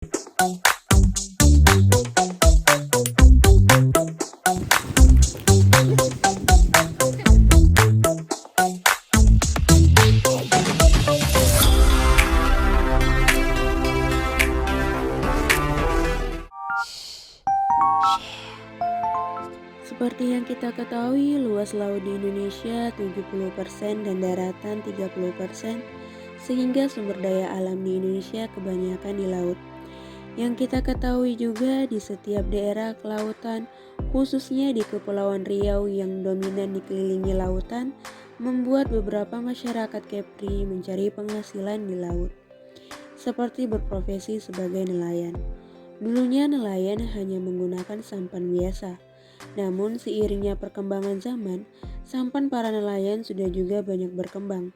Seperti yang kita ketahui, luas laut di Indonesia 70% dan daratan 30%, sehingga sumber daya alam di Indonesia kebanyakan di laut. Yang kita ketahui juga di setiap daerah kelautan, khususnya di Kepulauan Riau yang dominan dikelilingi lautan, membuat beberapa masyarakat Kepri mencari penghasilan di laut, seperti berprofesi sebagai nelayan. Dulunya nelayan hanya menggunakan sampan biasa. Namun seiringnya perkembangan zaman, sampan para nelayan sudah juga banyak berkembang.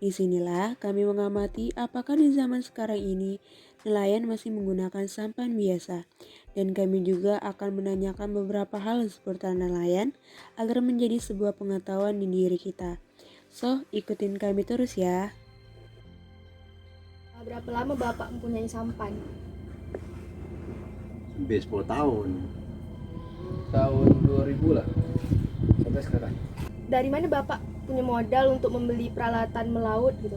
Disinilah kami mengamati apakah di zaman sekarang ini nelayan masih menggunakan sampan biasa. Dan kami juga akan menanyakan beberapa hal seputar nelayan agar menjadi sebuah pengetahuan di diri kita. So, ikutin kami terus ya. Berapa lama Bapak mempunyai sampan? Hampir 10 tahun. Tahun 2000 lah sampai sekarang. Dari mana Bapak punya modal untuk membeli peralatan melaut gitu?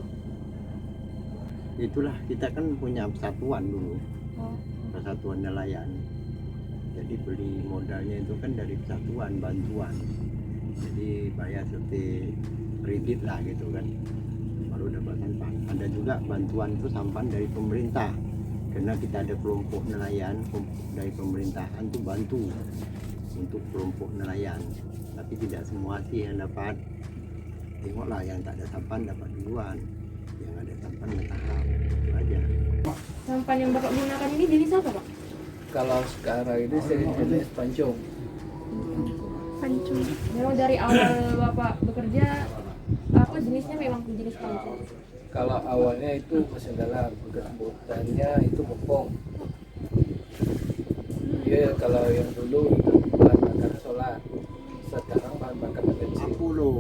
Itulah, kita kan punya persatuan dulu, Oh. persatuan nelayan. Jadi beli modalnya itu kan dari persatuan, bantuan. Jadi bayar seperti kredit lah gitu kan, baru dapat sampan. Ada juga bantuan itu sampan dari pemerintah, karena kita ada kelompok nelayan dari pemerintahan tuh bantu untuk kelompok nelayan. Tapi tidak semua sih yang dapat. Tengoklah yang tak ada sampan dapat duluan, yang ada sampan bertahap, itu aja. Sampan yang Bapak gunakan ini jenis apa Pak? Kalau sekarang ini jenis pancung. Pancung. Memang dari awal Bapak bekerja apa jenisnya memang jenis pancung? Kalau awalnya itu mesin dalam, sebutannya itu bopong. Dia kalau yang dulu itu bahan bakar solar, sekarang bahan bakar bensin. Apollo,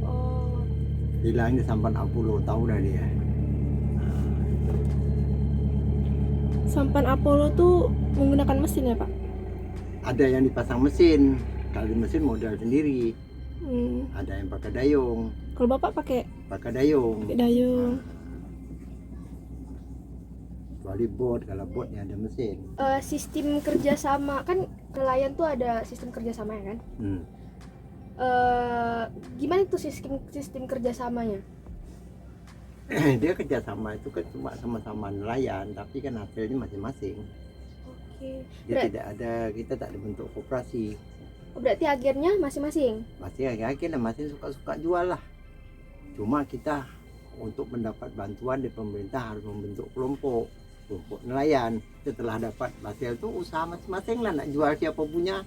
Oh. bilangnya sampan Apollo, tahu dah dia. Sampan Apollo tuh menggunakan mesin ya Pak? Ada yang dipasang mesin, kalau di mesin modal sendiri. Hmm. Ada yang pakai dayung, Kalau Bapak pakai dayung. dayung. Kecuali bot, kalau botnya ada mesin. Sistem kerjasama kan nelayan tuh ada sistem kerjasama ya kan? Gimana tuh sistem kerjasamanya? Dia kerjasama itu kan cuma sama-sama nelayan, tapi kan hasilnya masing-masing. Oke. Kita tak ada bentuk koperasi. Berarti agennya masing-masing. Akhirnya masih suka-suka jual lah. Cuma kita untuk mendapat bantuan dari pemerintah harus membentuk kelompok nelayan. Setelah dapat hasil itu usaha masing-masing lah, nak jual siapa punya.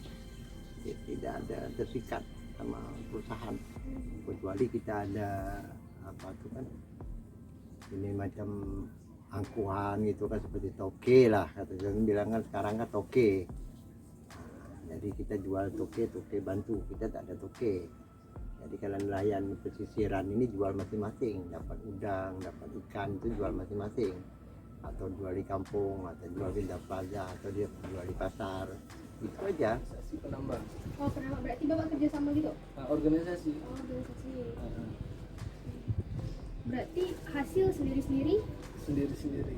Tidak ada terikat sama perusahaan, kecuali kita ada apa tuh kan, ini macam angkuhan gitu kan, seperti toke lah, kata orang bilang kan sekarang kan toke. Jadi kita jual toke bantu, kita tak ada toke. Jadi kalau nelayan pesisiran ini jual masing-masing, dapat udang, dapat ikan itu jual masing-masing, atau jual di kampung, atau jual di plaza, atau dia jual di pasar, itu aja. Organisasi penambang. Oh, kenapa? Berarti Bapak kerja sama gitu? Organisasi. Oh, organisasi. Berarti hasil sendiri-sendiri? Sendiri-sendiri.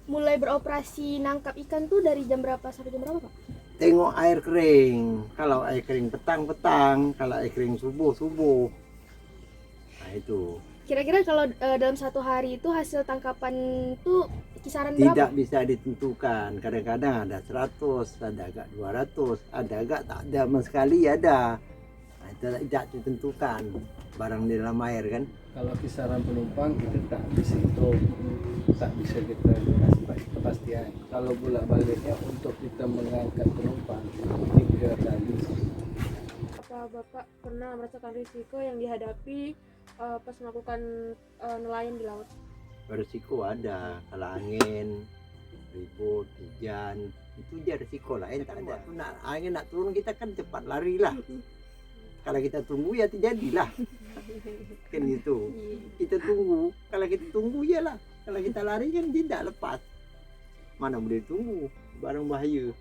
Mulai beroperasi nangkap ikan tuh dari jam berapa sampai jam berapa Pak? Tengok air kering, kalau air kering petang, kalau air kering subuh. Nah itu. Kira-kira kalau dalam satu hari itu hasil tangkapan tuh kisaran Tidak berapa? bisa ditentukan, kadang-kadang ada 100, ada agak 200, ada agak tak ada sama sekali ada. Nah, itu tidak ditentukan, barang di dalam air kan. Kalau kisaran penumpang itu tak bisa kita kasih kepastian. Kalau bolak-baliknya untuk kita mengangkat penumpang 3 kali. Apa Bapak pernah merasakan risiko yang dihadapi pas melakukan nelayan di laut? Berisiko ada, kalau angin, ribut, hujan, itu dia risiko lain tak ada. Angin nak turun kita kan cepat lari lah. Kalau kita tunggu ya terjadilah. Kan gitu. Kita tunggu, kalau kita tunggu ya lah. Kalau kita lari kan tidak lepas. mana boleh tunggu barang bahaya.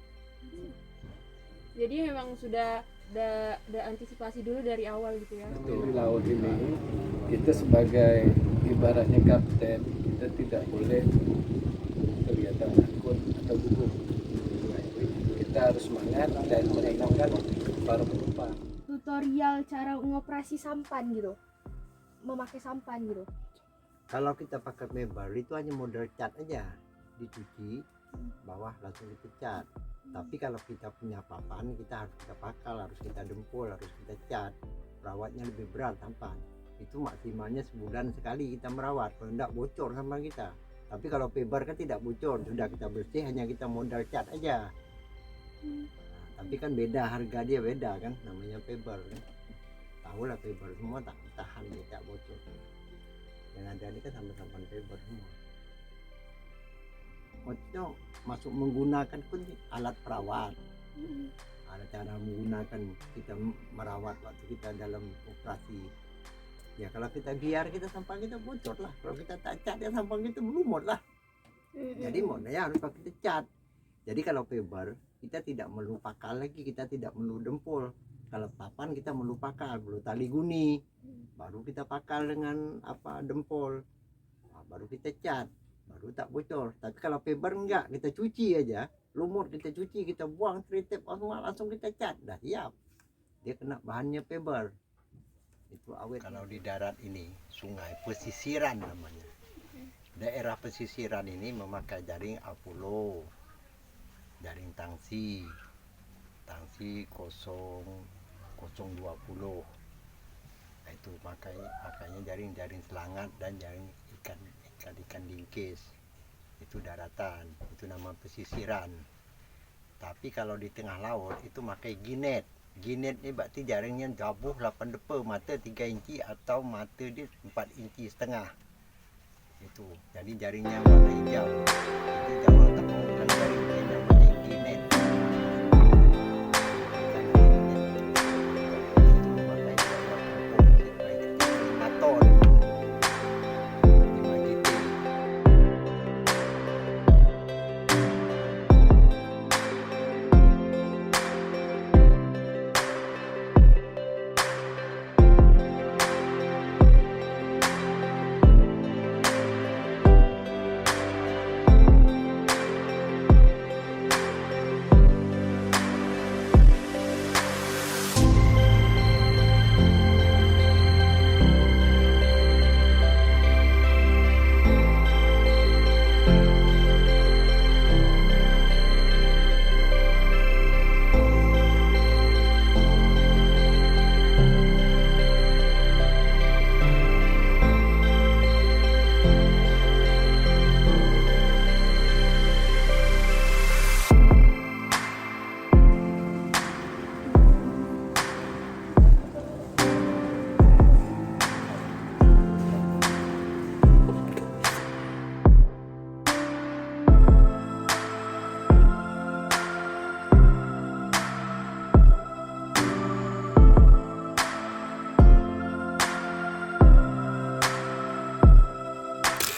Jadi memang sudah ada antisipasi dulu dari awal gitu ya. Di laut ini kita sebagai ibaratnya kapten, kita tidak boleh kelihatan takut atau gugup. Kita harus semangat dan menenangkan para penumpang. Tutorial cara ngoperasi sampan gitu, memakai sampan gitu. Kalau kita pakai mebar itu hanya modal cat aja, dicuci bawah langsung dipecat. Tapi kalau kita punya papan, kita harus kita pakal, harus kita dempul, harus kita cat. Perawatnya lebih berat sampan. Itu maksimalnya sebulan sekali kita merawat, kalau tidak bocor sampan kita. Tapi kalau pebar kan tidak bocor, sudah kita bersih, hanya kita modal cat aja. Nah, tapi kan beda, harga dia beda kan, namanya pebar kan. Tahu lah pebar semua tak tahan, dia tak bocor. Yang ada ini kan sampan pebar semua. Maksudnya masuk menggunakan pun alat perawat. Ada cara menggunakan kita merawat waktu kita dalam operasi. Ya kalau kita biar kita sampan kita bocor lah. Kalau kita tak cat ya sampan kita melumut lah. Jadi modalnya harus pakai cat. Jadi kalau pebar kita tidak perlu pakal lagi, kita tidak perlu dempul. Kalau papan kita perlu pakal, perlu tali guni. Baru kita pakal dengan dempul. Nah, baru kita cat. Baru tak bocor. Tapi kalau pebar enggak, kita cuci aja, lumut kita cuci, kita buang tritip langsung kita cat, dah siap. Dia kena bahannya pebar. Itu awet. Kalau di darat ini sungai pesisiran namanya. Daerah pesisiran ini memakai jaring Apollo, jaring tangsi 020. Nah, itu makanya jaring selangat dan jaring ikan dingkis. Itu daratan, itu nama pesisiran. Tapi kalau di tengah laut itu pakai ginet. Ginet ni berarti jaringnya jabuh 8 depa, mata 3 inci atau mata dia 4 inci setengah. Itu. Jadi jaringnya warna hijau. Itu jauh tak mau kan jaring dia namanya ginet.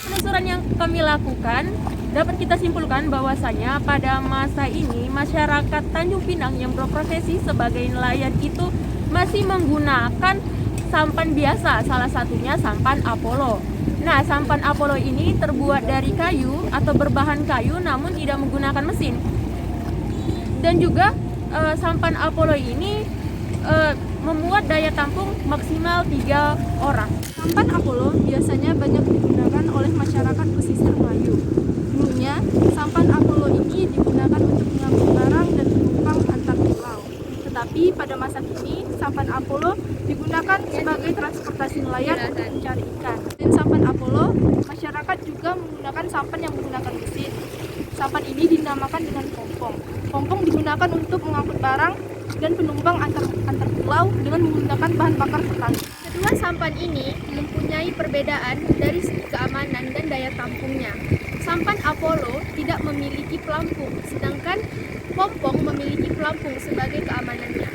Penelusuran yang kami lakukan dapat kita simpulkan bahwasanya pada masa ini masyarakat Tanjung Pinang yang berprofesi sebagai nelayan itu masih menggunakan sampan biasa, salah satunya sampan Apollo. Nah, sampan Apollo ini terbuat dari kayu atau berbahan kayu namun tidak menggunakan mesin. Dan juga sampan Apollo ini memuat daya tampung maksimal 3 orang. Sampan Apollo biasanya banyak digunakan oleh masyarakat pesisir Melayu. Dulunya, sampan Apollo ini digunakan untuk mengangkut barang dan penumpang antar pulau. Tetapi pada masa kini, sampan Apollo digunakan sebagai transportasi nelayan untuk mencari ikan. Dan sampan Apollo, masyarakat juga menggunakan sampan yang menggunakan mesin. Sampan ini dinamakan dengan pompong. Pompong digunakan untuk mengangkut barang dan penumpang antar pulau dengan menggunakan bahan bakar pertalite. Kedua sampan ini mempunyai perbedaan dari segi keamanan dan daya tampungnya. Sampan Apollo tidak memiliki pelampung, sedangkan pompong memiliki pelampung sebagai keamanannya.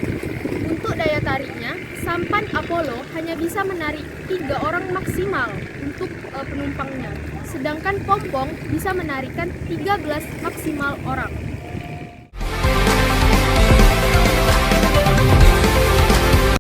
Untuk daya tariknya, sampan Apollo hanya bisa menarik 3 orang maksimal. Untuk untuk penumpangnya. Sedangkan pompong bisa menarikkan 13 maksimal orang.